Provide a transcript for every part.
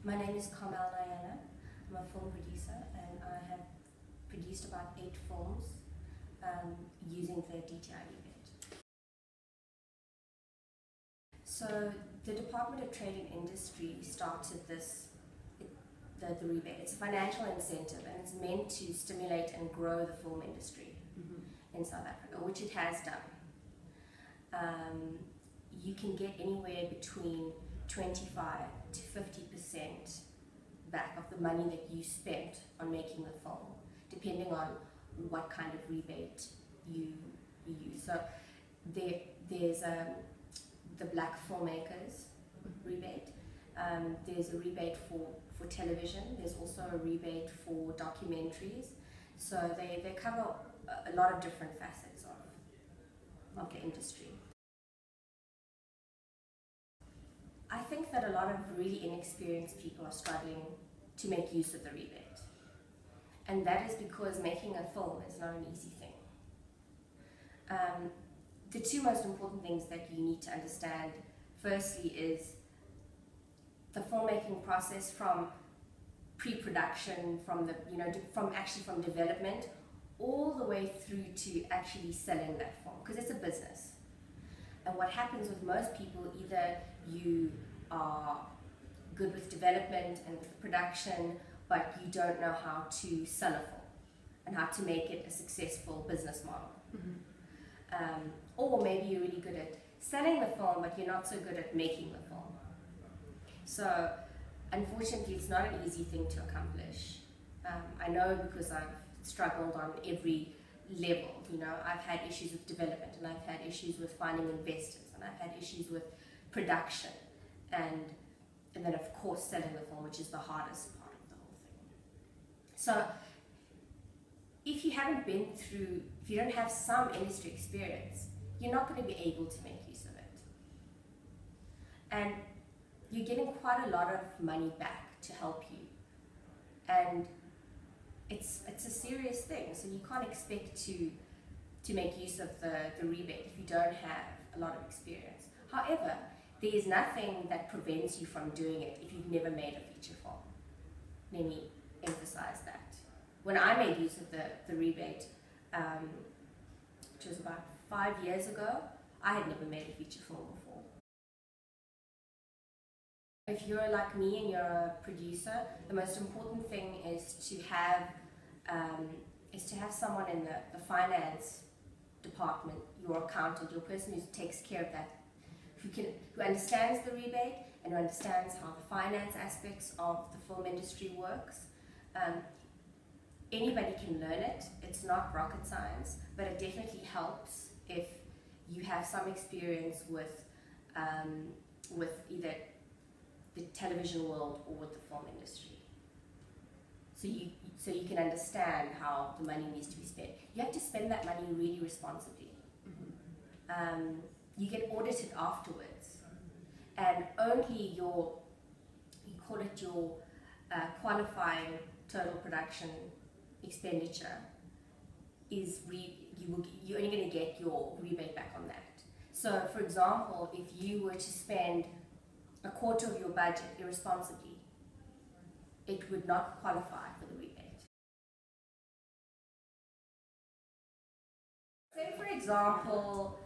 My name is Carmel Nayanah. I'm a film producer and I have produced about 8 films using the DTI rebate. So the Department of Trade and Industry started the rebate. It's a financial incentive and it's meant to stimulate and grow the film industry in South Africa, which it has done. You can get anywhere between 25 to 50% back of the money that you spent on making the film, depending on what kind of rebate you use. So there's the Black filmmakers rebate. There's a rebate for television. There's also a rebate for documentaries. So they cover a lot of different facets of the industry. I think that a lot of really inexperienced people are struggling to make use of the rebate. And that is because making a film is not an easy thing. The 2 most important things that you need to understand, firstly, is the filmmaking process from pre-production, from development, all the way through to actually selling that film, because it's a business. And what happens with most people, either you are good with development and with production, but you don't know how to sell a film and how to make it a successful business model. Or maybe you're really good at selling the film, but you're not so good at making the film. So unfortunately, it's not an easy thing to accomplish. I know because I've struggled on every level. You know, I've had issues with development, and I've had issues with finding investors, and I've had issues with production, and then of course selling the film, which is the hardest part of the whole thing. So if you haven't been through, if you don't have some industry experience, you're not going to be able to make use of it. And you're getting quite a lot of money back to help you. And it's a serious thing, so you can't expect to make use of the rebate if you don't have a lot of experience. However, there is nothing that prevents you from doing it if you've never made a feature film. Let me emphasize that. When I made use of the rebate, which was about 5 years ago, I had never made a feature film before. If you're like me and you're a producer, the most important thing is to have someone in the finance department, your accountant, your person who takes care of that, who understands the rebate and who understands how the finance aspects of the film industry works. Anybody can learn it. It's not rocket science, but it definitely helps if you have some experience with either the television world or with the film industry. So you can understand how the money needs to be spent. You have to spend that money really responsibly. You get audited afterwards, and only you call it your qualifying total production expenditure is you're only going to get your rebate back on that. So for example, if you were to spend a quarter of your budget irresponsibly, it would not qualify for the rebate. Say for example,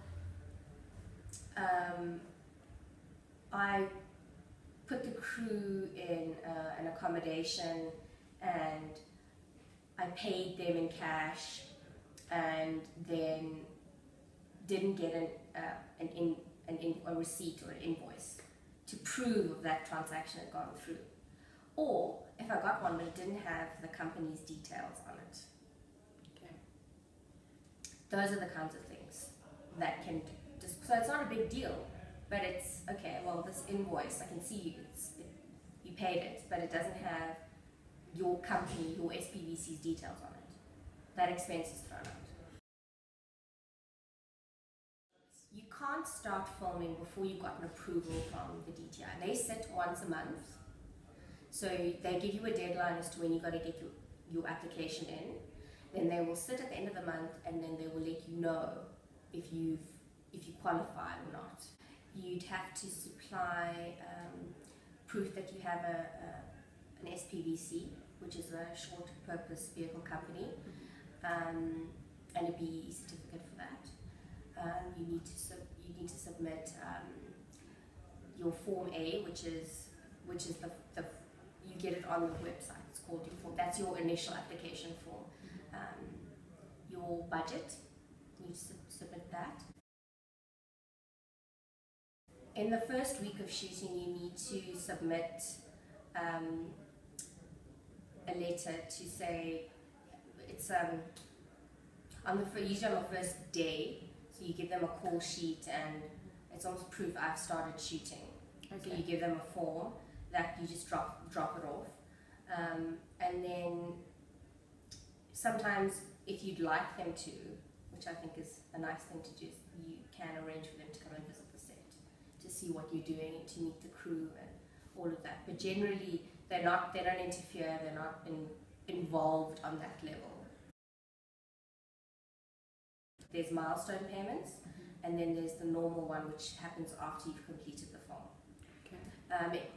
I put the crew in an accommodation and I paid them in cash, and then didn't get a receipt or an invoice to prove that transaction had gone through. Or if I got one but it didn't have the company's details on it. Okay. Those are the kinds of things that can so it's not a big deal, but it's okay, well, this invoice, I can see you paid it, but it doesn't have your company, your SPVC's details on it. That expense is thrown out. You can't start filming before you've got an approval from the DTI. They sit once a month, so they give you a deadline as to when you've got to get your application in. Then they will sit at the end of the month, and then they will let you know if you qualify or not. You'd have to supply proof that you have an SPVC, which is a short purpose vehicle company, and a BE certificate for that. You need to submit your Form A, which is the you get it on the website. It's called your form. That's your initial application form. Your budget, you need to submit that. In the first week of shooting, you need to submit a letter to say it's usually on the first day. So you give them a call sheet, and it's almost proof I've started shooting. Okay. So you give them a form that you just drop it off, and then sometimes if you'd like them to, which I think is a nice thing to do, you can arrange for them to come and visit the set to see what you're doing, to meet the crew and all of that. But generally, they don't interfere. They're not involved on that level. There's milestone payments, and then there's the normal one, which happens after you've completed the film. Okay.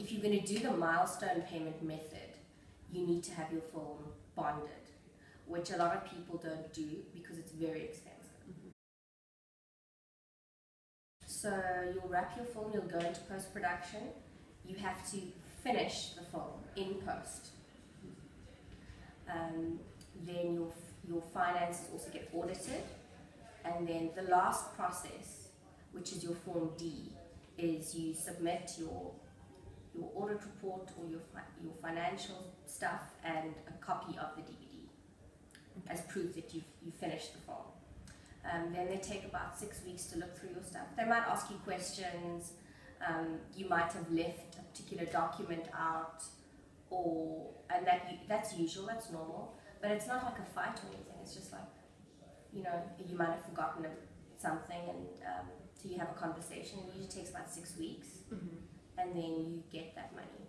If you're going to do the milestone payment method, you need to have your film bonded, which a lot of people don't do because it's very expensive. So you'll wrap your film, you'll go into post-production. You have to finish the film in post. Then your finances also get audited. And then the last process, which is your Form D, is you submit your audit report or your financial stuff and a copy of the DVD as proof that you've finished the film. Then they take about 6 weeks to look through your stuff. They might ask you questions. You might have left a particular document out, and that's usual, that's normal. But it's not like a fight or anything. It's just like, you might have forgotten something, and so you have a conversation. It usually takes about 6 weeks, and then you get that money.